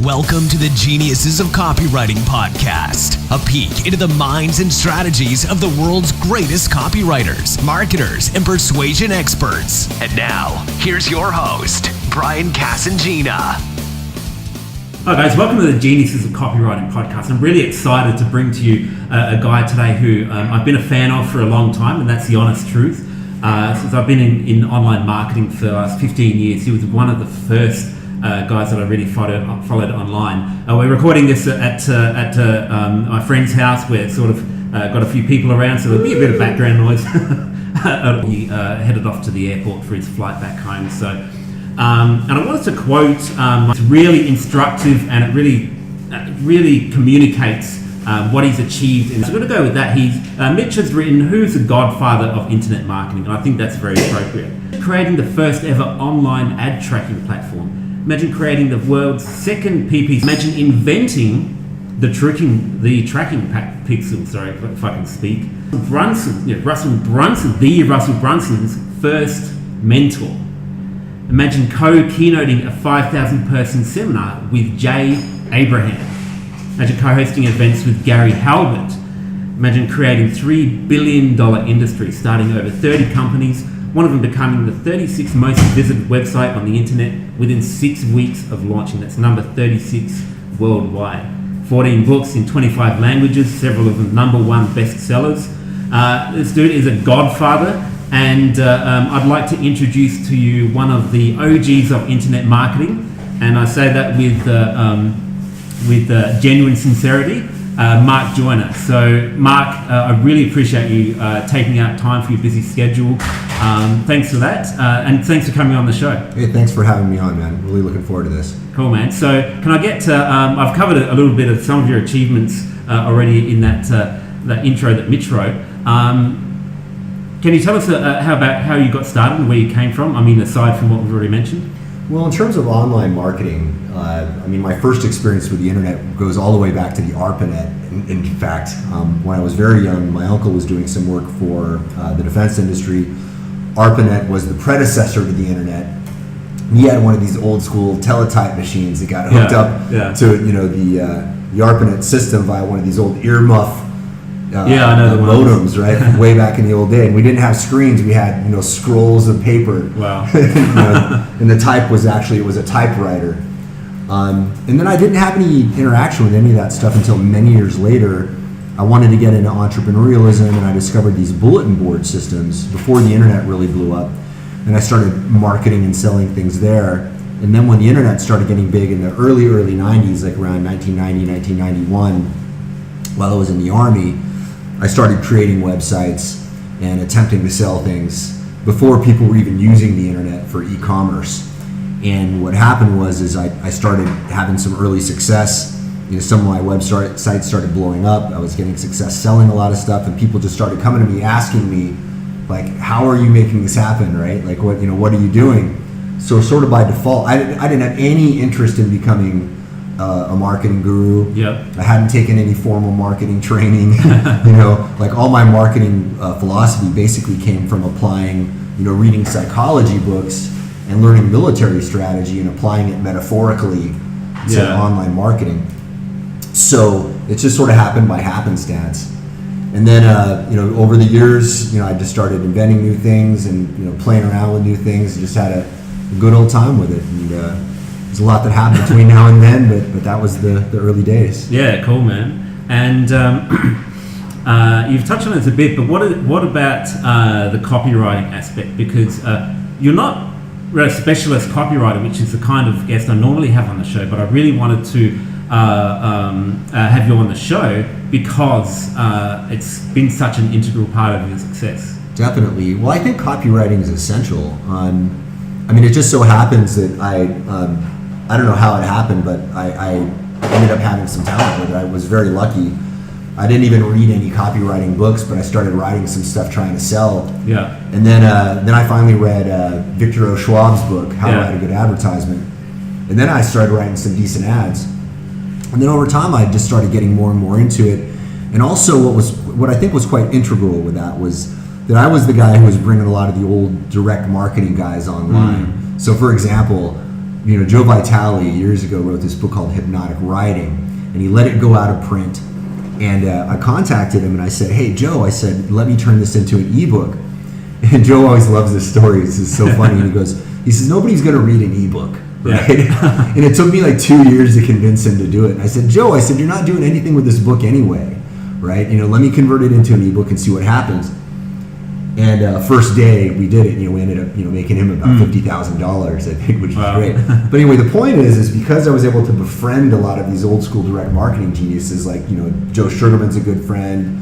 Welcome to the Geniuses of Copywriting podcast, a peek into the minds and strategies of the world's greatest copywriters, marketers, and persuasion experts. And now, here's your host, Brian Casangina. Hi guys, welcome to the Geniuses of Copywriting podcast. I'm really excited to bring to you a guy today who I've been a fan of for a long time, and that's the honest truth. Since I've been in online marketing for the last 15 years, he was one of the first guys that I really followed online. We're recording this at my friend's house. We're sort of got a few people around, so there'll be a bit of background noise. He headed off to the airport for his flight back home. So, and I wanted to quote, it's really instructive and it really communicates what he's achieved. And so I'm going to go with that. Mitch has written, "Who's the godfather of internet marketing?" And I think that's very appropriate. Creating the first ever online ad tracking platform. Imagine creating the world's second PPC. Imagine inventing the tracking pixel. Sorry if I can speak. Russell Brunson's first mentor. Imagine co-keynoting a 5,000 person seminar with Jay Abraham. Imagine co-hosting events with Gary Halbert. Imagine creating $3 billion industry, starting over 30 companies, one of them becoming the 36th most visited website on the internet within 6 weeks of launching. That's number 36 worldwide. 14 books in 25 languages, several of them #1 bestsellers. This dude is a godfather, and I'd like to introduce to you one of the OGs of internet marketing, and I say that with genuine sincerity, Mark Joyner. So Mark, I really appreciate you taking out time for your busy schedule. Thanks for that, and thanks for coming on the show. Hey, thanks for having me on, man. Really looking forward to this. Cool, man. So can I get to, I've covered a little bit of some of your achievements already in that intro that Mitch wrote. Can you tell us about how you got started and where you came from? I mean, aside from what we've already mentioned. Well, in terms of online marketing, my first experience with the internet goes all the way back to the ARPANET. In fact, when I was very young, my uncle was doing some work for the defense industry. ARPANET was the predecessor to the internet. He had one of these old school teletype machines that got hooked up to the ARPANET system via one of these old earmuff I know the modems, right? Way back in the old day, and we didn't have screens. We had scrolls of paper. Wow. And the type was a typewriter. And then I didn't have any interaction with any of that stuff until many years later. I wanted to get into entrepreneurialism, and I discovered these bulletin board systems before the internet really blew up. And I started marketing and selling things there. And then when the internet started getting big in the early 90s, like around 1990, 1991, while I was in the Army, I started creating websites and attempting to sell things before people were even using the internet for e-commerce. And what happened was I started having some early success. Some of my websites started blowing up. I was getting success selling a lot of stuff, and people just started coming to me asking me, like, how are you making this happen, right? Like, what are you doing? So sort of by default, I didn't have any interest in becoming a marketing guru. Yep. I hadn't taken any formal marketing training. Like all my marketing philosophy basically came from applying, reading psychology books and learning military strategy and applying it metaphorically to online marketing. So it just sort of happened by happenstance. And then, over the years, I just started inventing new things and, playing around with new things. Just had a good old time with it. And there's a lot that happened between now and then, but that was the early days. Yeah, cool, man. And you've touched on this a bit, but what about the copywriting aspect? Because you're not a specialist copywriter, which is the kind of guest I normally have on the show, but I really wanted to have you on the show because it's been such an integral part of your success. Definitely. Well, I think copywriting is essential. It just so happens that I don't know how it happened, but I ended up having some talent with it. I was very lucky. I didn't even read any copywriting books, but I started writing some stuff trying to sell. Yeah. And then I finally read Victor O. Schwab's book, How to Write a Good Advertisement. And then I started writing some decent ads. And then over time, I just started getting more and more into it. And also what I think was quite integral with that was that I was the guy who was bringing a lot of the old direct marketing guys online. So for example, Joe Vitale years ago wrote this book called Hypnotic Writing, and he let it go out of print. And I contacted him and I said, "Hey, Joe," I said, "let me turn this into an ebook." And Joe always loves this story. This is so funny. And he says, "Nobody's going to read an ebook." Right? Yeah. And it took me like 2 years to convince him to do it. And I said, "Joe," I said, "you're not doing anything with this book anyway, right? Let me convert it into an ebook and see what happens." And first day we did it, we ended up, making him about $50,000, I think, which was great. But anyway, the point is because I was able to befriend a lot of these old school direct marketing geniuses, like, Joe Sugarman's a good friend,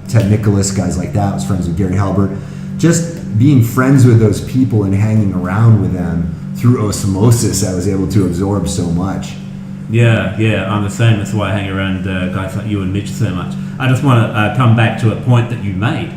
Ted Nicholas, guys like that. I was friends with Gary Halbert. Just being friends with those people and hanging around with them through osmosis, I was able to absorb so much. Yeah, I'm the same. That's why I hang around guys like you and Mitch so much. I just want to come back to a point that you made.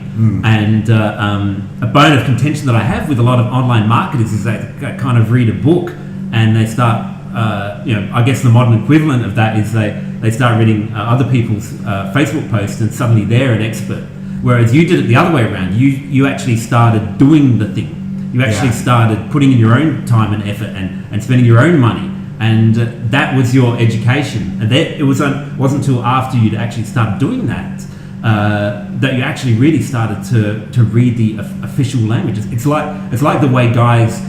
And a bone of contention that I have with a lot of online marketers is they kind of read a book and they start, I guess the modern equivalent of that is they start reading other people's Facebook posts and suddenly they're an expert. Whereas you did it the other way around. You actually started doing the thing. You actually started putting in your own time and effort and spending your own money. And that was your education. And it wasn't until after you'd actually started doing that that you actually really started to read the official language. It's like the way guys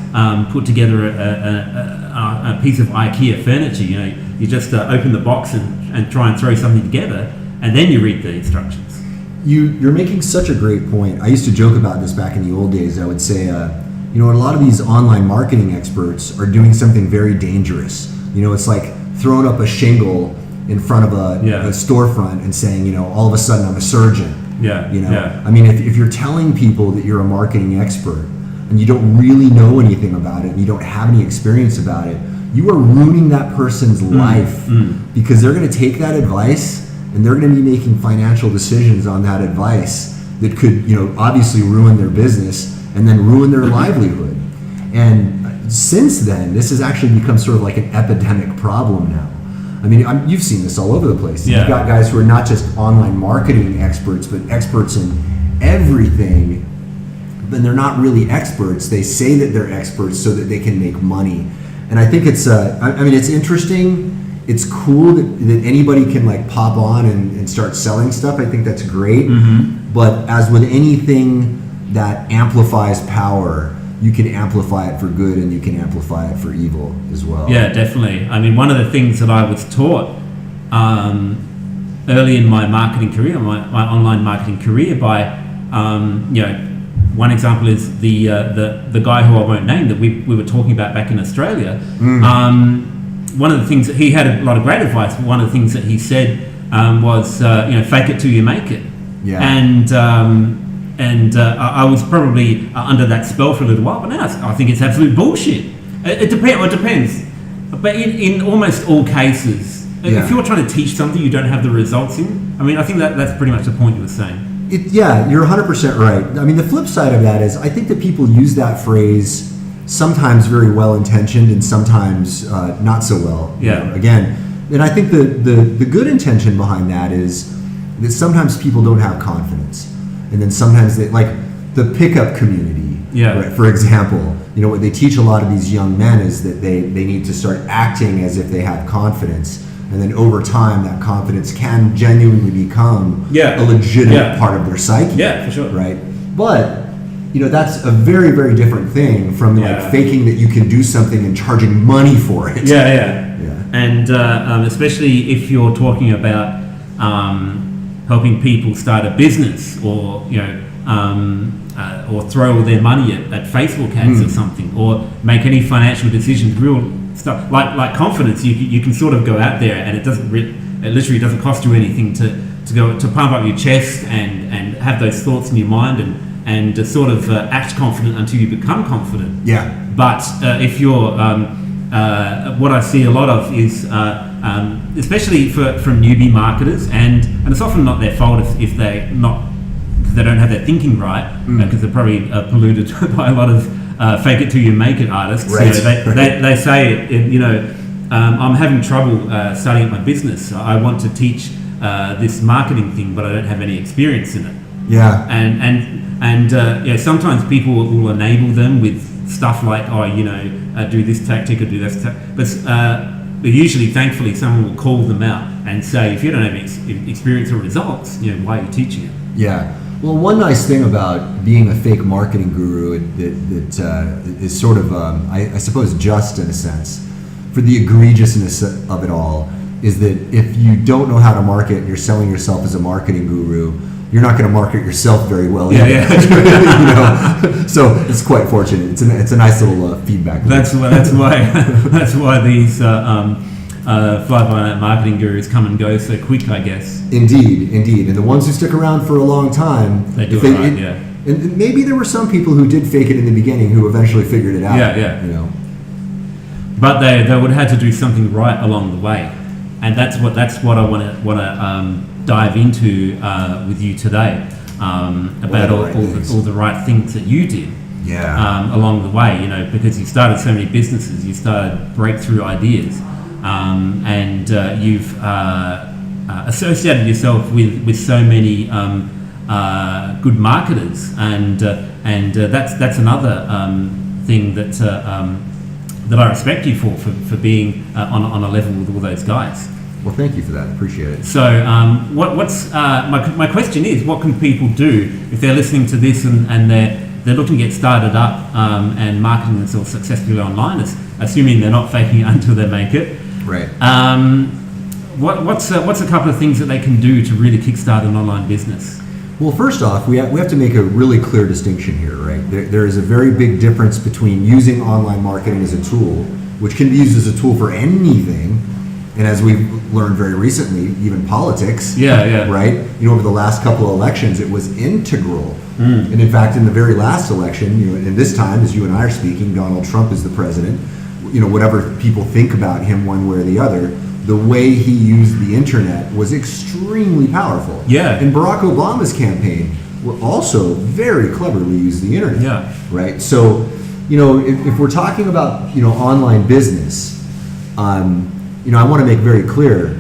put together a piece of IKEA furniture. You just open the box and try and throw something together, and then you read the instructions. You're making such a great point. I used to joke about this back in the old days. I would say, a lot of these online marketing experts are doing something very dangerous. It's like throwing up a shingle in front of a storefront and saying, all of a sudden I'm a surgeon. I mean, if you're telling people that you're a marketing expert and you don't really know anything about it and you don't have any experience about it, you are ruining that person's life because they're going to take that advice and they're going to be making financial decisions on that advice that could, obviously ruin their business and then ruin their livelihood. And since then, this has actually become sort of like an epidemic problem now. I mean, you've seen this all over the place. You've got guys who are not just online marketing experts, but experts in everything. But they're not really experts. They say that they're experts so that they can make money. And I think it's, it's interesting. It's cool that anybody can like pop on and start selling stuff. I think that's great. But as with anything that amplifies power, you can amplify it for good and you can amplify it for evil as well. Yeah, definitely. I mean, one of the things that I was taught early in my marketing career, my online marketing career, by one example is the guy who I won't name that we were talking about back in Australia. One of the things that he had a lot of great advice, but one of the things that he said was fake it till you make it. And I was probably under that spell for a little while, but now I think it's absolute bullshit. It depends. But in almost all cases, if you're trying to teach something you don't have the results in, I mean, I think that's pretty much the point you were saying. You're 100% right. I mean, the flip side of that is I think that people use that phrase sometimes very well-intentioned and sometimes not so well. Again, and I think the good intention behind that is that sometimes people don't have confidence. And then sometimes they, like the pickup community, right? For example, what they teach a lot of these young men is that they need to start acting as if they have confidence. And then over time, that confidence can genuinely become a legitimate part of their psyche. Yeah, for sure. Right? But, that's a very, very different thing from like faking that you can do something and charging money for it. And especially if you're talking about helping people start a business or throw their money at Facebook ads or something, or make any financial decisions, real stuff like confidence. You can sort of go out there and it literally doesn't cost you anything to go to pump up your chest and have those thoughts in your mind and to sort of act confident until you become confident. But if you're what I see a lot of is especially from newbie marketers, and it's often not their fault if they don't have their thinking right, because they're probably polluted by a lot of fake it till you make it artists. Right. They say, I'm having trouble starting up my business. I want to teach this marketing thing, but I don't have any experience in it. Yeah. And And sometimes people will enable them with stuff like, do this tactic or do this tactic. But usually, thankfully, someone will call them out and say, if you don't have experience or results, why are you teaching it? Yeah. Well, one nice thing about being a fake marketing guru that is sort of, I suppose, just in a sense, for the egregiousness of it all, is that if you don't know how to market and you're selling yourself as a marketing guru, you're not going to market yourself very well. So it's quite fortunate. It's a nice little feedback. That's why these fly-by-night marketing gurus come and go so quick, I guess. Indeed. And the ones who stick around for a long time, they do it right. Yeah. And maybe there were some people who did fake it in the beginning who eventually figured it out. Yeah. But they would have had to do something right along the way, and that's what I want to dive into with you today, about all the right things that you did along the way. Because you started so many businesses, you started breakthrough ideas, and you've associated yourself with so many good marketers, and that's another thing that I respect you for being on a level with all those guys. Well, thank you for that. Appreciate it. So, what's my question is, what can people do if they're listening to this and they're looking to get started up and marketing themselves successfully online, assuming they're not faking it until they make it? Right. What's a couple of things that they can do to really kickstart an online business? Well, first off, we have to make a really clear distinction here, right? There is a very big difference between using online marketing as a tool, which can be used as a tool for anything, and as we've learned very recently, even politics. Yeah. Right? Over the last couple of elections, it was integral. And in fact, in the very last election, and this time, as you and I are speaking, Donald Trump is the president. Whatever people think about him one way or the other, the way he used the internet was extremely powerful. Yeah. And Barack Obama's campaign also very cleverly used the internet. Yeah. Right? So, if we're talking about, online business, I want to make very clear,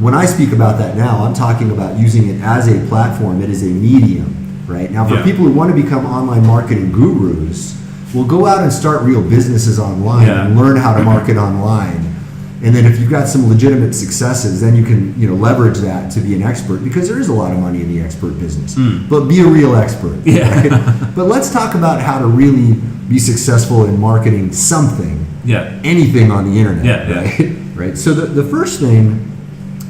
when I speak about that now, I'm talking about using it as a platform. It is a medium, right? Now, for people who want to become online marketing gurus, we'll go out and start real businesses online and learn how to market online. And then if you've got some legitimate successes, then you can leverage that to be an expert, because there is a lot of money in the expert business. But be a real expert. Right? But let's talk about how to really be successful in marketing something, anything on the internet. Right? So the first thing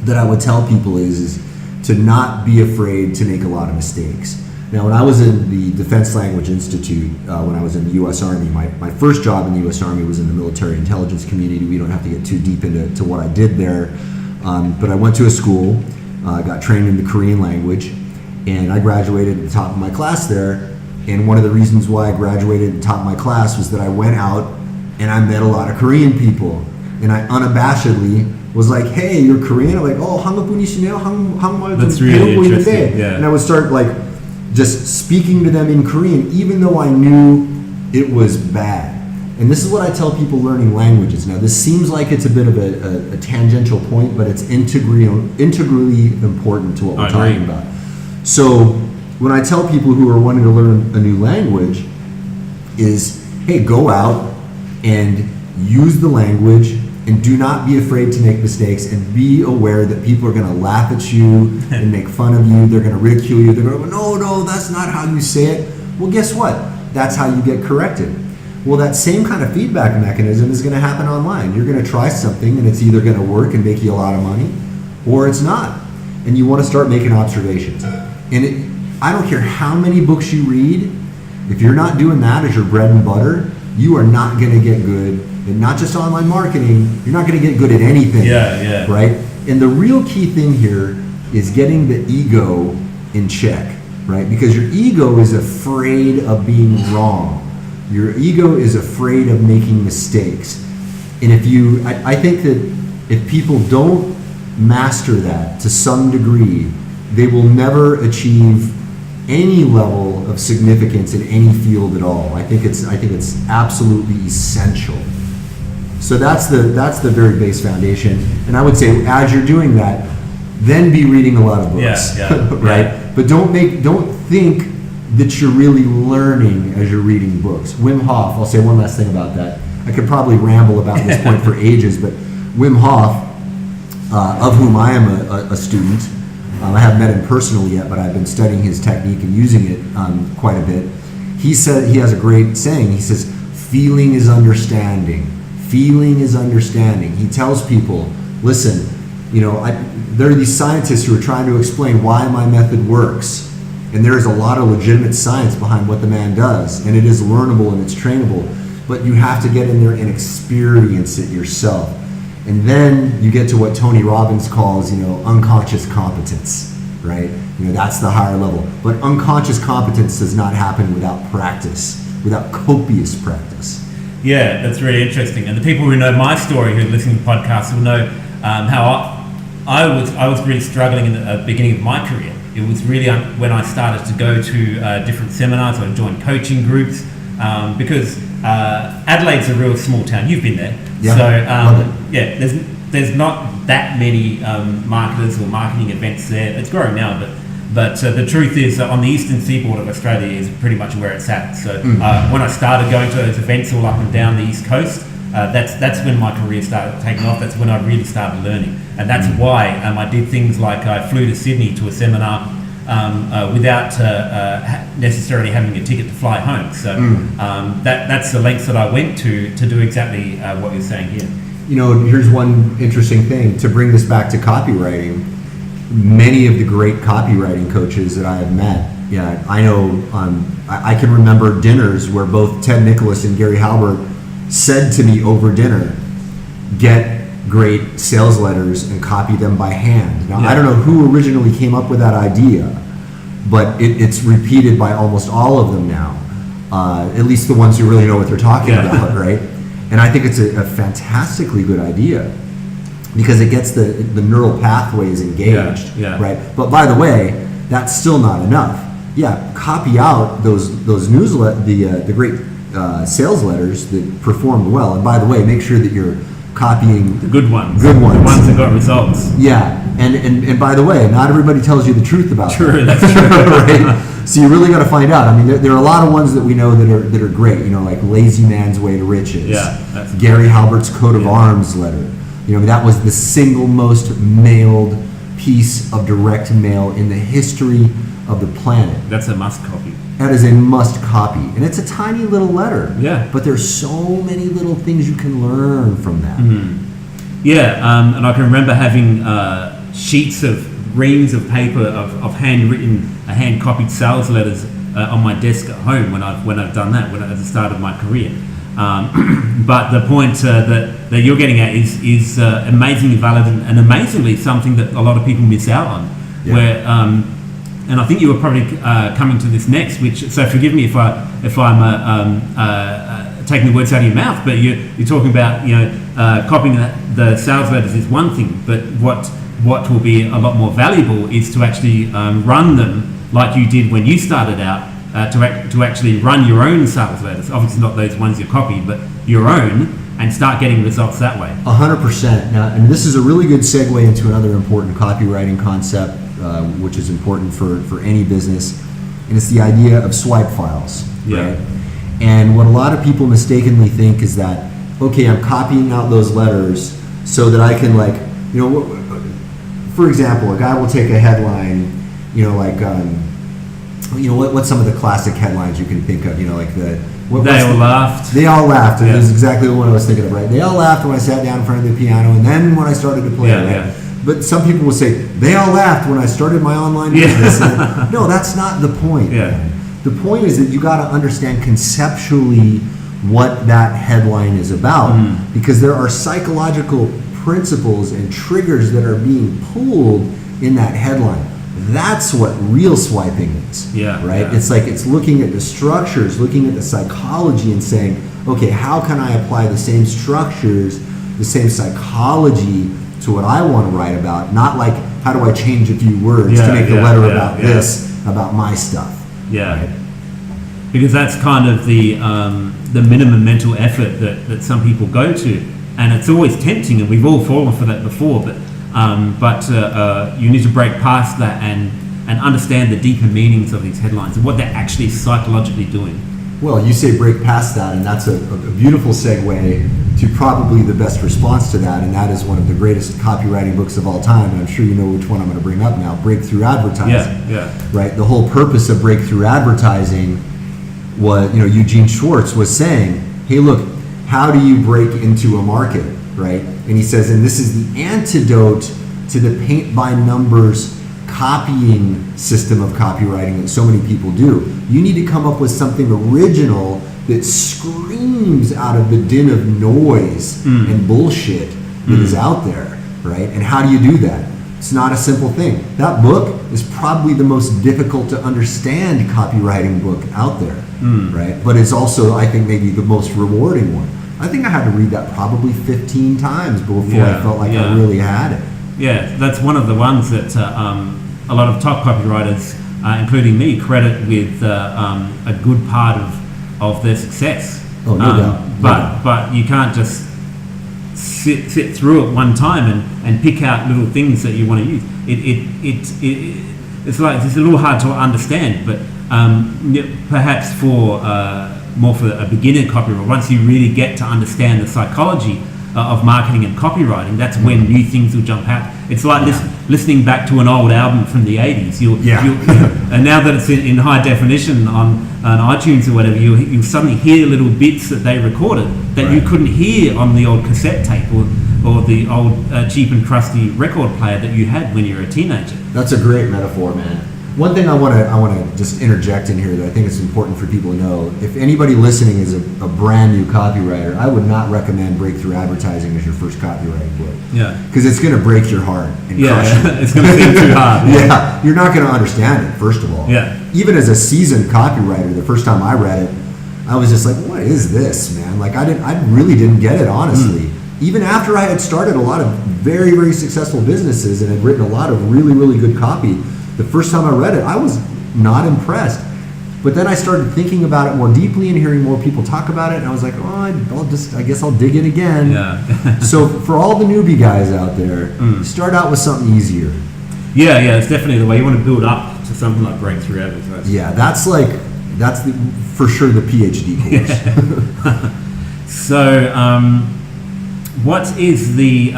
that I would tell people is to not be afraid to make a lot of mistakes. Now, when I was in the Defense Language Institute, when I was in the U.S. Army, my first job in the U.S. Army was in the military intelligence community. We don't have to get too deep into what I did there. But I went to a school, got trained in the Korean language, and I graduated at the top of my class there. And one of the reasons why I graduated at the top of my class was that I went out and I met a lot of Korean people. And I unabashedly was like, hey, you're Korean? I'm like, oh, 한국분이시네요? 한국말 좀 배우고 있는데. And I would start just speaking to them in Korean, even though I knew it was bad. And this is what I tell people learning languages. Now, this seems like it's a bit of a tangential point, but it's integrally important to what we're talking about. So when I tell people who are wanting to learn a new language is, hey, go out and use the language, and do not be afraid to make mistakes, and be aware that people are going to laugh at you and make fun of you. They're going to ridicule you. They're going to go, no, that's not how you say it. Well, guess what? That's how you get corrected. Well, that same kind of feedback mechanism is going to happen online. You're going to try something, and it's either going to work and make you a lot of money, or it's not. And you want to start making observations. And I don't care how many books you read, if you're not doing that as your bread and butter, you are not going to get good. And not just online marketing, you're not going to get good at anything. Right? And the real key thing here is getting the ego in check, right? Because your ego is afraid of being wrong. Your ego is afraid of making mistakes. And I think that if people don't master that to some degree, they will never achieve any level of significance in any field at all. I think it's absolutely essential. So that's the very base foundation. And I would say, as you're doing that, then be reading a lot of books, right? But don't think that you're really learning as you're reading books. Wim Hof, I'll say one last thing about that. I could probably ramble about this point for ages, but Wim Hof, of whom I am a student, I haven't met him personally yet, but I've been studying his technique and using it quite a bit. He said, he has a great saying. He says, feeling is understanding. Feeling is understanding. He tells people, listen, there are these scientists who are trying to explain why my method works. And there is a lot of legitimate science behind what the man does. And it is learnable and it's trainable. But you have to get in there and experience it yourself. And then you get to what Tony Robbins calls, unconscious competence, right? That's the higher level. But unconscious competence does not happen without practice, without copious practice. Yeah, that's really interesting. And the people who know my story, who listen to podcasts, will know how I was really struggling in the beginning of my career. It was really when I started to go to different seminars or join coaching groups, because Adelaide's a real small town. You've been there. Yeah, So there's not that many marketers or marketing events there. It's growing now, but the truth is that on the eastern seaboard of Australia is pretty much where it's at. So when I started going to those events all up and down the east coast, that's when my career started taking off. That's when I really started learning, and that's why I did things like I flew to Sydney to a seminar without necessarily having a ticket to fly home. So that's the lengths that I went to do exactly what you're saying here. Here's one interesting thing to bring this back to copywriting. Many of the great copywriting coaches that I have met, I know, I can remember dinners where both Ted Nicholas and Gary Halbert said to me over dinner, get great sales letters and copy them by hand. Now, I don't know who originally came up with that idea, but it's repeated by almost all of them now, at least the ones who really know what they're talking about, right? And I think it's a fantastically good idea because it gets the neural pathways engaged, right? But by the way, that's still not enough. Copy out those the great sales letters that performed well. And by the way, make sure that you're copying the good ones. The ones that got results. And by the way, not everybody tells you the truth about True, that. that's true. Right? So you really got to find out. I mean, there are a lot of ones that we know that are great. Like Lazy Man's Way to Riches. That's Gary Halbert's Coat of Arms letter. That was the single most mailed piece of direct mail in the history of the planet. That's a must copy. That is a must copy, and it's a tiny little letter. But there's so many little things you can learn from that. And I can remember having sheets of reams of paper of handwritten, hand-copied sales letters on my desk at home when I've done that at the start of my career. But the point that you're getting at is amazingly valid and amazingly something that a lot of people miss out on. Where and I think you were probably coming to this next, so forgive me if I'm taking the words out of your mouth, but you're talking about copying the sales letters is one thing, but what will be a lot more valuable is to actually run them like you did when you started out, to actually run your own sales letters. Obviously not those ones you copy, but your own, and start getting results that way. 100%. Now, and this is a really good segue into another important copywriting concept, which is important for any business, and it's the idea of swipe files. Right? And what a lot of people mistakenly think is that, okay, I'm copying out those letters so that I can for example, a guy will take a headline, what's some of the classic headlines you can think of, They all laughed. They all laughed. And This is exactly the one I was thinking of, right? They all laughed when I sat down in front of the piano, and then when I started to play. Right? But some people will say, they all laughed when I started my online business. No, that's not the point. The point is that you got to understand conceptually what that headline is about, because there are psychological principles and triggers that are being pulled in that headline. That's what real swiping is, right? It's looking at the structures, looking at the psychology and saying, okay, how can I apply the same structures, the same psychology to what I want to write about? Not like, how do I change a few words to make the letter about this, about my stuff. Right? Because that's kind of the minimum mental effort that some people go to, and it's always tempting, and we've all fallen for that before. But you need to break past that and understand the deeper meanings of these headlines and what they're actually psychologically doing. Well, you say break past that, and that's a beautiful segue to probably the best response to that, and that is one of the greatest copywriting books of all time, and I'm sure you know which one I'm going to bring up now, Breakthrough Advertising. Yeah. Right? The whole purpose of Breakthrough Advertising was, Eugene Schwartz was saying, hey, look, how do you break into a market, right? And he says, and this is the antidote to the paint by numbers copying system of copywriting that so many people do. You need to come up with something original that screams out of the din of noise and bullshit that is out there, right? And how do you do that? It's not a simple thing. That book is probably the most difficult to understand copywriting book out there, right? But it's also, I think, maybe the most rewarding one. I think I had to read that probably 15 times before I felt like I really had it. Yeah, that's one of the ones that a lot of top copywriters, including me, credit with a good part of their success. Oh, no doubt. But you can't just sit through it one time and pick out little things that you want to use. It's a little hard to understand, but perhaps for more for a beginner copywriter, once you really get to understand the psychology of marketing and copywriting, that's when new things will jump out. It's like listening back to an old album from the 80s. And now that it's in high definition on iTunes or whatever, you'll suddenly hear little bits that they recorded that you couldn't hear on the old cassette tape or the old cheap and crusty record player that you had when you were a teenager. That's a great metaphor, man. One thing I want to just interject in here that I think it's important for people to know. If anybody listening is a brand new copywriter, I would not recommend Breakthrough Advertising as your first copywriting book. Yeah. Because it's going to break your heart and crush you. It's going to seem too hard. Yeah, you're not going to understand it, first of all. Yeah. Even as a seasoned copywriter, the first time I read it, I was just like, what is this, man? Like, I really didn't get it, honestly. Even after I had started a lot of very, very successful businesses and had written a lot of really, really good copy, the first time I read it, I was not impressed. But then I started thinking about it more deeply and hearing more people talk about it, and I was like, I guess I'll dig in again. Yeah. So for all the newbie guys out there, start out with something easier. Yeah, it's definitely the way you want to build up to something like Breakthrough Advertising. Yeah, that's for sure the PhD course. Yeah. So, what is the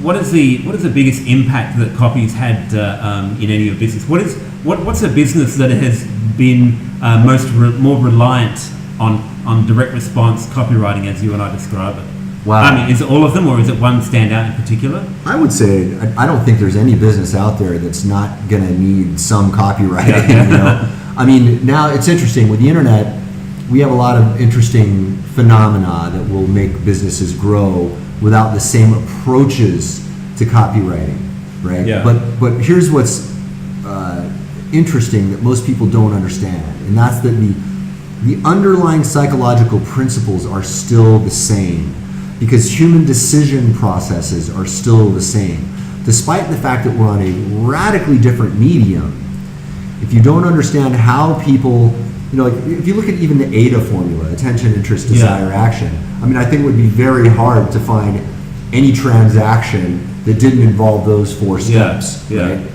what is the biggest impact that copy's had in any of your business? What's a business that has been more reliant on direct response copywriting as you and I describe it? Wow. I mean, is it all of them, or is it one stand out in particular? I would say I don't think there's any business out there that's not going to need some copywriting. Yeah. I mean, now it's interesting with the internet. We have a lot of interesting phenomena that will make businesses grow without the same approaches to copywriting, right? Yeah. But here's what's interesting that most people don't understand, and that's that the underlying psychological principles are still the same, because human decision processes are still the same. Despite the fact that we're on a radically different medium, if you don't understand how people, like if you look at even the AIDA formula, attention, interest, desire, action, I mean, I think it would be very hard to find any transaction that didn't involve those four steps, right?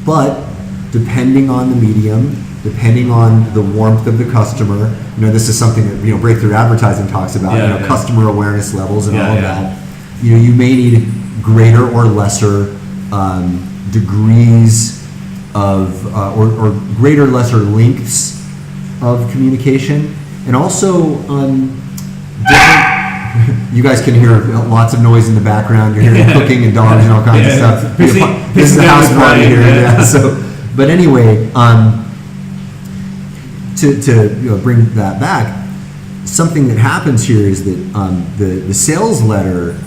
But depending on the medium, depending on the warmth of the customer, this is something that, Breakthrough Advertising talks about, customer awareness levels and all of that. You may need greater or lesser degrees of, or greater or lesser lengths of communication, and also different. You guys can hear lots of noise in the background. You're hearing cooking and dogs and all kinds of stuff. This is the house party here. So, but anyway, to bring that back, something that happens here is that the sales letter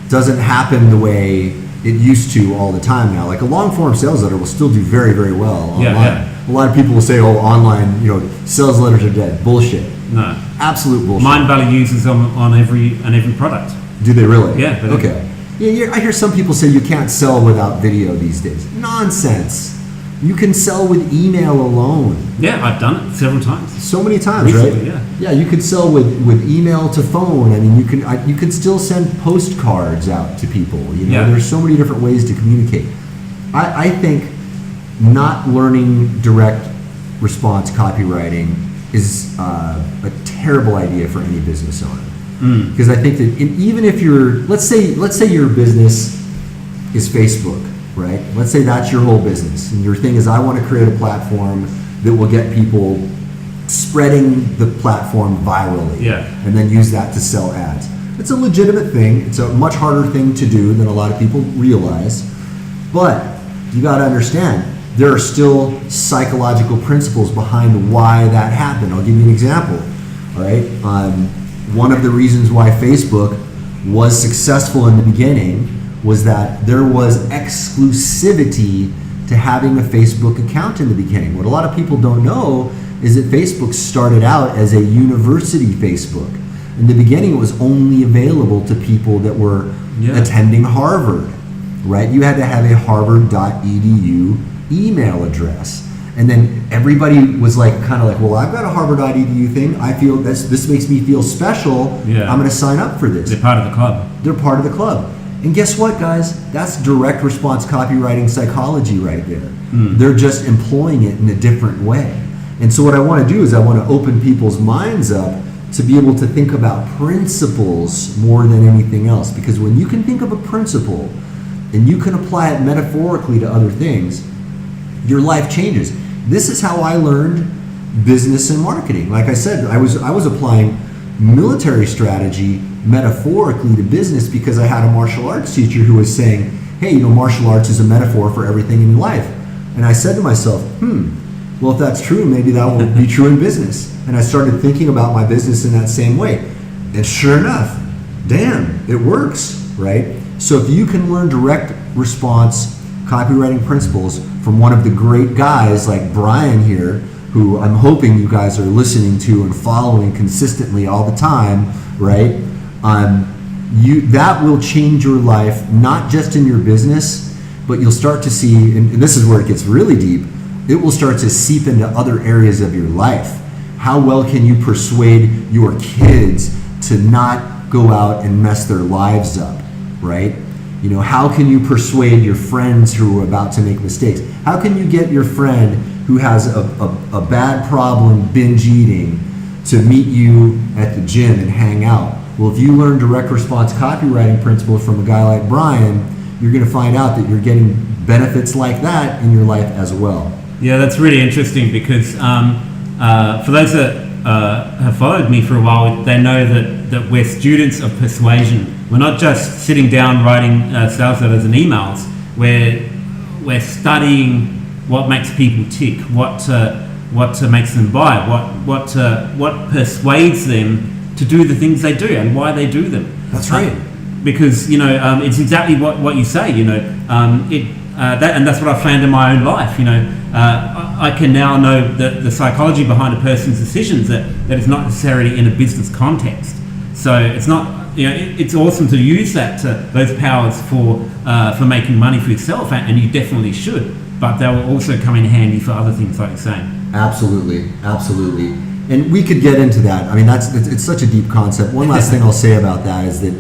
doesn't happen the way it used to all the time now. Like a long form sales letter will still do very, very well online. A lot of people will say, online, sales letters are dead. Bullshit. No. Absolute bullshit. Mindvalley uses on every product. Do they really? Yeah. Okay. Yeah, I hear some people say you can't sell without video these days. Nonsense. You can sell with email alone. Yeah, I've done it several times. So many times, recently, right? Yeah, you could sell with email to phone. I mean, you could still send postcards out to people. There's so many different ways to communicate. I think not learning direct response copywriting is a terrible idea for any business owner. Because I think that even if let's say your business is Facebook, right? Let's say that's your whole business, and your thing is, I want to create a platform that will get people spreading the platform virally, and then use that to sell ads. It's a legitimate thing. It's a much harder thing to do than a lot of people realize, but you got to understand, there are still psychological principles behind why that happened. I'll give you an example. All right, one of the reasons why Facebook was successful in the beginning was that there was exclusivity to having a Facebook account in the beginning. What a lot of people don't know is that Facebook started out as a university Facebook. In the beginning, it was only available to people that were attending Harvard, right? You had to have a harvard.edu email address. And then everybody was like, kind of like, well, I've got a harvard.edu thing. I feel this makes me feel special. I'm going to sign up for this. They're part of the club. They're part of the club. And guess what, guys? That's direct response copywriting psychology right there. They're just employing it in a different way. And so what I want to do is I want to open people's minds up to be able to think about principles more than anything else. Because when you can think of a principle and you can apply it metaphorically to other things, your life changes. This is how I learned business and marketing. Like I said, I was applying military strategy metaphorically to business because I had a martial arts teacher who was saying, hey, martial arts is a metaphor for everything in your life. And I said to myself, well, if that's true, maybe that will be true in business. And I started thinking about my business in that same way. And sure enough, damn, it works, right? So if you can learn direct response copywriting principles from one of the great guys like Brian here, who I'm hoping you guys are listening to and following consistently all the time, right? That will change your life, not just in your business, but you'll start to see, and this is where it gets really deep, it will start to seep into other areas of your life. How well can you persuade your kids to not go out and mess their lives up, right? How can you persuade your friends who are about to make mistakes? How can you get your friend who has a bad problem binge eating to meet you at the gym and hang out? Well, if you learn direct response copywriting principles from a guy like Brian, you're going to find out that you're getting benefits like that in your life as well. Yeah, that's really interesting because for those that have followed me for a while, they know that we're students of persuasion. We're not just sitting down writing sales letters and emails. We're studying what makes people tick, what makes them buy, what persuades them to do the things they do and why they do them. That's right. Because it's exactly what you say. And that's what I've found in my own life. I can now know the psychology behind a person's decisions that is not necessarily in a business context. So it's not. It's awesome to use those powers for making money for yourself, and you definitely should. But they will also come in handy for other things, like you're saying. Absolutely. And we could get into that. I mean, it's such a deep concept. One last thing I'll say about that is that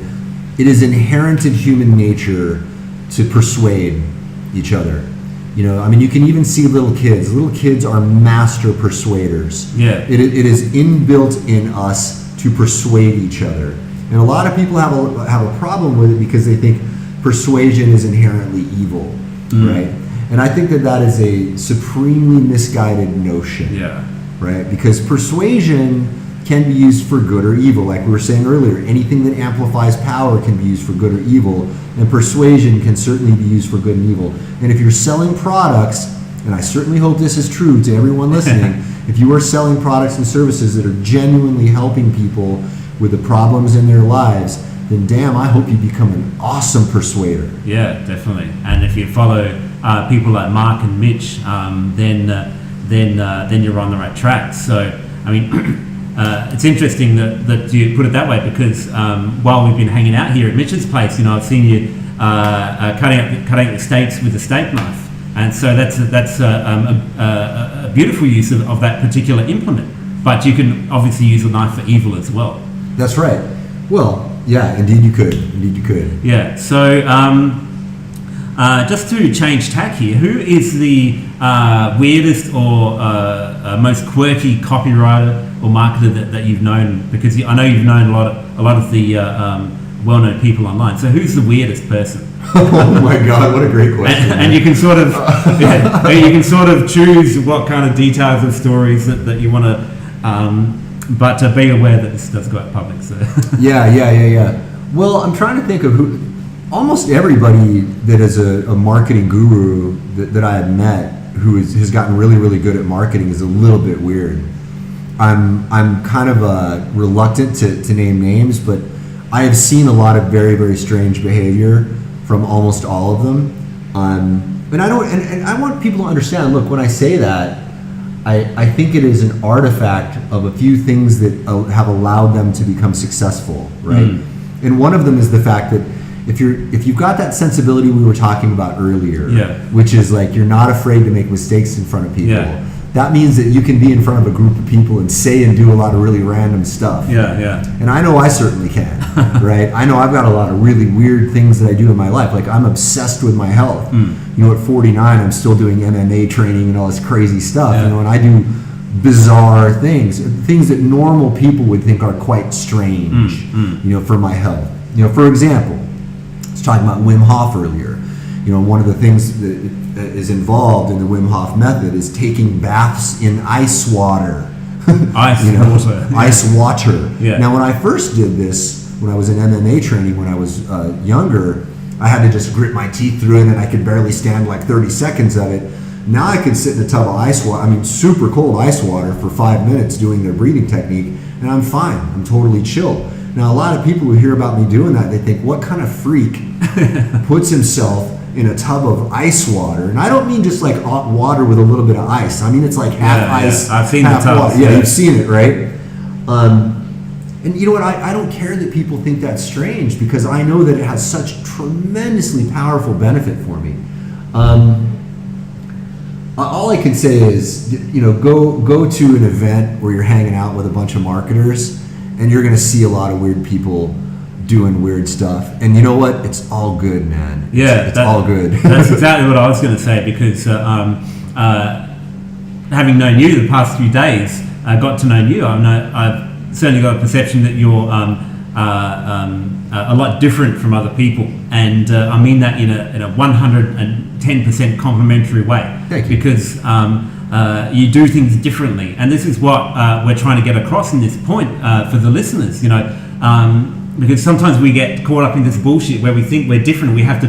it is inherent in human nature to persuade each other. You can even see little kids. Little kids are master persuaders. Yeah. It is inbuilt in us to persuade each other. And a lot of people have a problem with it because they think persuasion is inherently evil, right? And I think that is a supremely misguided notion. Yeah. Right? Because persuasion can be used for good or evil. Like we were saying earlier, anything that amplifies power can be used for good or evil, and persuasion can certainly be used for good and evil. And if you're selling products, and I certainly hope this is true to everyone listening, if you are selling products and services that are genuinely helping people with the problems in their lives, then damn, I hope you become an awesome persuader. Yeah, definitely. And if you follow people like Mark and Mitch, then you're on the right track. So, I mean, it's interesting that you put it that way because while we've been hanging out here at Mitch's place, I've seen you cutting the steaks with a steak knife, and so that's a beautiful use of that particular implement. But you can obviously use a knife for evil as well. That's right. Well, yeah, indeed you could. Yeah. So just to change tack here, who is the weirdest or most quirky copywriter or marketer that you've known? Because I know you've known a lot of the well-known people online. So who's the weirdest person? Oh my God, what a great question! And you can sort of choose what kind of details of stories that you want to. But be aware that this does go out public. So Yeah. Well, I'm trying to think of who. Almost everybody that is a marketing guru that I have met who has gotten really, really good at marketing is a little bit weird. I'm kind of reluctant to name names, but I have seen a lot of very, very strange behavior from almost all of them. And I want people to understand. Look, when I say that, I think it is an artifact of a few things that have allowed them to become successful, right? And one of them is the fact that if you've got that sensibility we were talking about earlier, which is like you're not afraid to make mistakes in front of people, that means that you can be in front of a group of people and say and do a lot of really random stuff. And I know I certainly can, right? I know I've got a lot of really weird things that I do in my life. Like I'm obsessed with my health. You know, at 49, I'm still doing MMA training and all this crazy stuff. You know, and I do bizarre things that normal people would think are quite strange, you know, for my health. You know, for example, I was talking about Wim Hof earlier. You know, one of the things that is involved in the Wim Hof method is taking baths in ice water. Ice water. Now, when I first did this, when I was in MMA training, when I was younger, I had to just grit my teeth through it, and I could barely stand like 30 seconds of it. Now I can sit in a tub of ice water, super cold ice water for 5 minutes doing their breathing technique, and I'm fine. I'm totally chill. Now, a lot of people who hear about me doing that, they think, what kind of freak puts himself in a tub of ice water? And I don't mean just like water with a little bit of ice. I mean, it's like half ice, I've seen half the tubs. water. Yeah, you've seen it, right? And you know what? I don't care that people think that's strange, because I know that it has such tremendously powerful benefit for me. All I can say is, you know, go to an event where you're hanging out with a bunch of marketers, and you're going to see a lot of weird people doing weird stuff. And you know what? It's all good, man. It's all good. That's exactly what I was going to say, because having known you the past few days, I got to know you. I've certainly got a perception that you're a lot different from other people, and I mean that in a 110% complimentary way. Thank you. Because you do things differently, and this is what we're trying to get across in this point for the listeners. You know, because sometimes we get caught up in this bullshit where we think we're different. We have to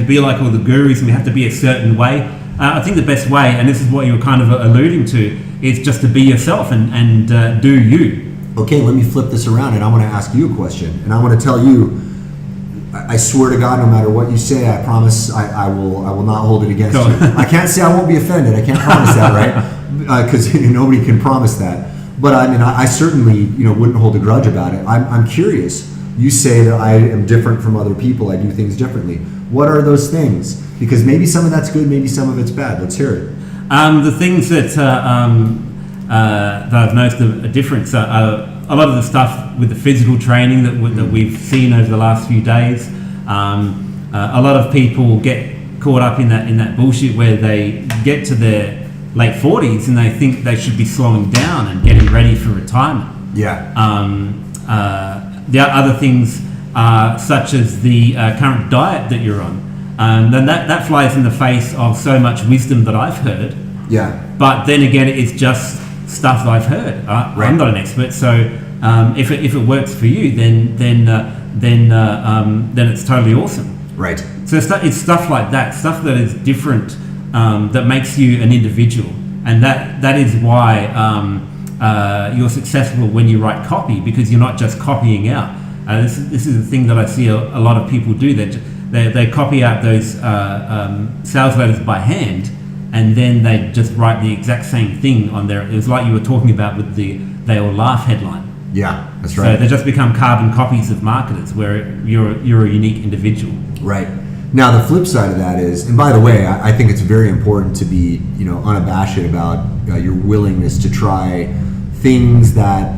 be like all the gurus, and we have to be a certain way. I think the best way, and this is what you were kind of alluding to, is just to be yourself and do you. Okay, let me flip this around, and I want to ask you a question. And I want to tell you, I swear to God, no matter what you say, I promise I will not hold it against you. I can't say I won't be offended. I can't promise that, right? Because nobody can promise that. But I mean, I certainly wouldn't hold a grudge about it. I'm curious. You say that I am different from other people. I do things differently. What are those things? Because maybe some of that's good, maybe some of it's bad. Let's hear it. The things that I've noticed a difference. A lot of the stuff with the physical training that we've seen over the last few days. A lot of people get caught up in that bullshit where they get to their late 40s and they think they should be slowing down and getting ready for retirement. There are other things such as the current diet that you're on. Then that flies in the face of so much wisdom that I've heard. But then again, it's just stuff that I've heard. I'm not an expert, so if it works for you, then it's totally awesome. Right. So it's stuff like that, stuff that is different, that makes you an individual, and that is why you're successful when you write copy, because you're not just copying out. This is the thing that I see a lot of people do. They copy out those sales letters by hand, and then they just write the exact same thing on there. It was like you were talking about with the "they all laugh" headline. Yeah, that's right. So they just become carbon copies of marketers, where you're a unique individual. Right. Now the flip side of that is, and by the way, I think it's very important to be unabashed about your willingness to try things that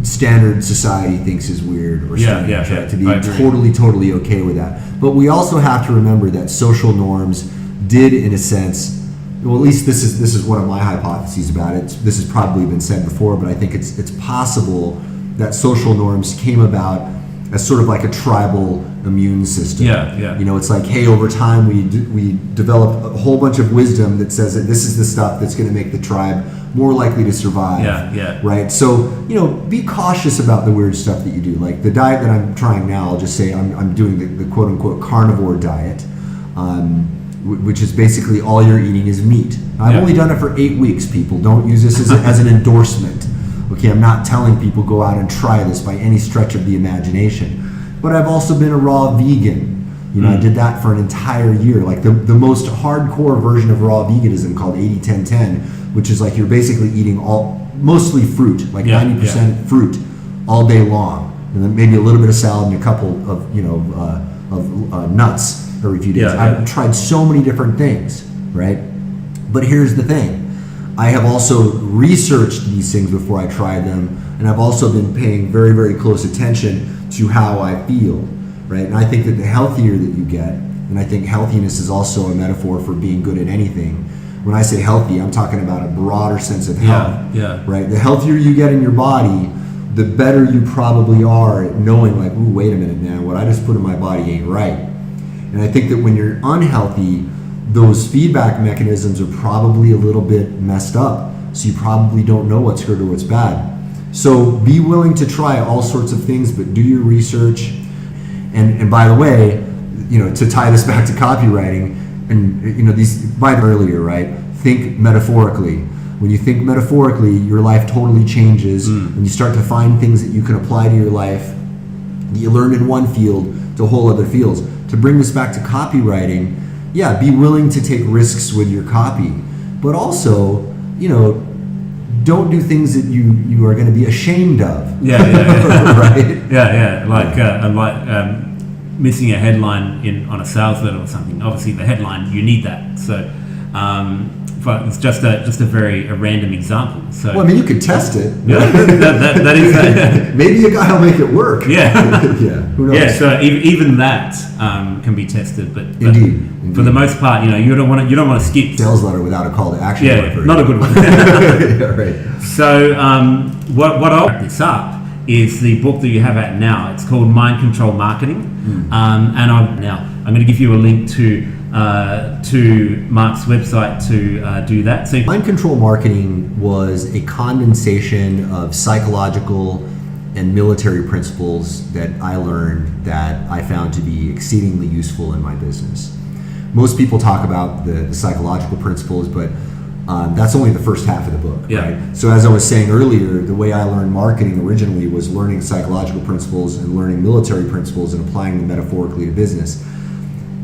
standard society thinks is weird or strange. Right? To be totally okay with that. But we also have to remember that social norms did, in a sense, well, at least this is one of my hypotheses about it. This has probably been said before, but I think it's possible that social norms came about as sort of like a tribal immune system. It's like, hey, over time we develop a whole bunch of wisdom that says that this is the stuff that's going to make the tribe more likely to survive. Right. So be cautious about the weird stuff that you do. Like the diet that I'm trying now, I'll just say I'm doing the quote unquote carnivore diet, which is basically all you're eating is meat. I've only done it for 8 weeks. People, don't use this as an endorsement. Okay, I'm not telling people go out and try this by any stretch of the imagination. But I've also been a raw vegan. I did that for an entire year. Like the most hardcore version of raw veganism called 80-10-10, which is like you're basically eating mostly fruit, like 90% fruit all day long. And then maybe a little bit of salad and a couple of, nuts every few days. I've tried so many different things, right? But here's the thing. I have also researched these things before I tried them, and I've also been paying very, very close attention to how I feel, right? And I think that the healthier that you get, and I think healthiness is also a metaphor for being good at anything. When I say healthy, I'm talking about a broader sense of health, right? The healthier you get in your body, the better you probably are at knowing like, ooh, wait a minute, man, what I just put in my body ain't right. And I think that when you're unhealthy, those feedback mechanisms are probably a little bit messed up. So you probably don't know what's good or what's bad. So be willing to try all sorts of things, but do your research. And by the way, to tie this back to copywriting, and earlier, right? Think metaphorically. When you think metaphorically, your life totally changes. When you start to find things that you can apply to your life that you learned in one field to whole other fields. To bring this back to copywriting, be willing to take risks with your copy, but also, don't do things that you are going to be ashamed of. Right? Like missing a headline on a sales letter or something. Obviously, the headline, you need that. So, but it's just a random example. So, well, I mean, you could test it. That is maybe a guy will make it work. Who knows? Yeah. So even that can be tested, but indeed. For the most part, you don't want to skip sales letter without a call to action. Not a good one. Right. So what I'll wrap this up is the book that you have out now. It's called Mind Control Marketing, and I'm going to give you a link to Mark's website to do that. So Mind Control Marketing was a condensation of psychological and military principles that I learned that I found to be exceedingly useful in my business. Most people talk about the psychological principles, but that's only the first half of the book, right? So as I was saying earlier, the way I learned marketing originally was learning psychological principles and learning military principles and applying them metaphorically to business.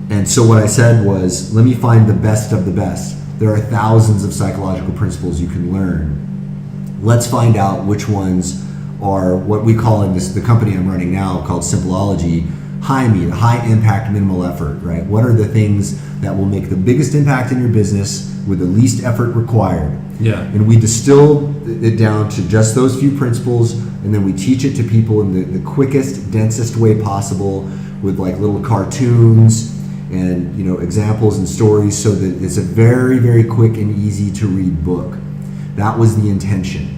And so what I said was, let me find the best of the best. There are thousands of psychological principles you can learn. Let's find out which ones are what we call in the company I'm running now called Simpleology, high impact, minimal effort, right? What are the things that will make the biggest impact in your business with the least effort required? And we distill it down to just those few principles, and then we teach it to people in the quickest, densest way possible with like little cartoons and examples and stories, so that it's a very, very quick and easy to read book. That was the intention.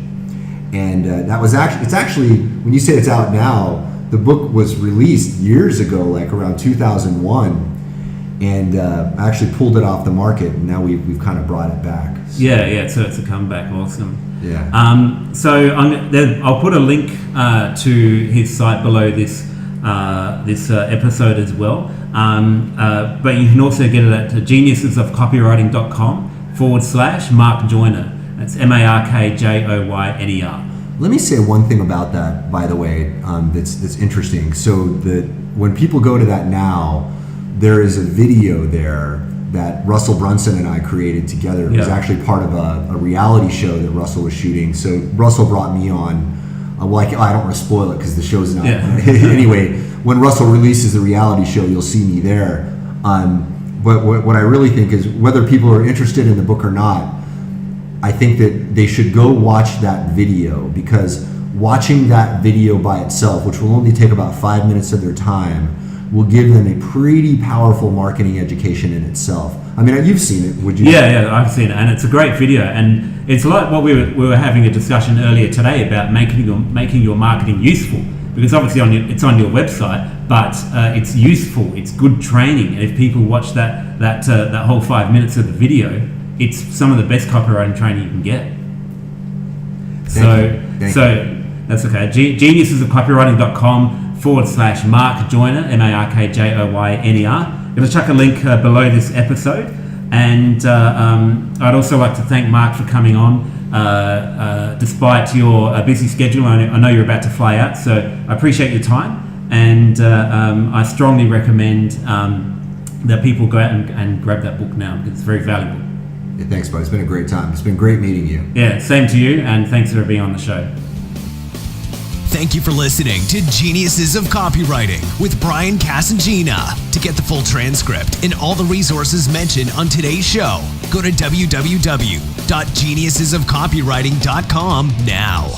And that was actually, when you say it's out now, the book was released years ago, like around 2001, and I actually pulled it off the market, and now we've kind of brought it back. So it's a comeback. Awesome. So I'll put a link to his site below this episode as well. But you can also get it at geniusesofcopywriting.com/Mark Joyner. That's MarkJoyner. Let me say one thing about that, by the way, that's interesting. So when people go to that now, there is a video there that Russell Brunson and I created together. It was actually part of a reality show that Russell was shooting. So Russell brought me on. I don't want to spoil it because the show's not. Anyway, when Russell releases the reality show, you'll see me there. But what I really think is, whether people are interested in the book or not, I think that they should go watch that video, because watching that video by itself, which will only take about 5 minutes of their time, will give them a pretty powerful marketing education in itself. I mean, you've seen it, would you? Yeah, I've seen it, and it's a great video. And it's like what we were having a discussion earlier today about making your marketing useful, because obviously it's on your website, but it's useful. It's good training, and if people watch that whole 5 minutes of the video, it's some of the best copywriting training you can get. So that's okay. geniusesofcopywriting.com/Mark Joyner, MarkJoyner. I'm going to chuck a link below this episode, and I'd also like to thank Mark for coming on despite your busy schedule. I know you're about to fly out, so I appreciate your time, and I strongly recommend that people go out and grab that book now, because it's very valuable. Yeah, thanks, bud. It's been a great time. It's been great meeting you. Yeah, same to you, and thanks for being on the show. Thank you for listening to Geniuses of Copywriting with Brian Casangina. To get the full transcript and all the resources mentioned on today's show, go to www.geniusesofcopywriting.com now.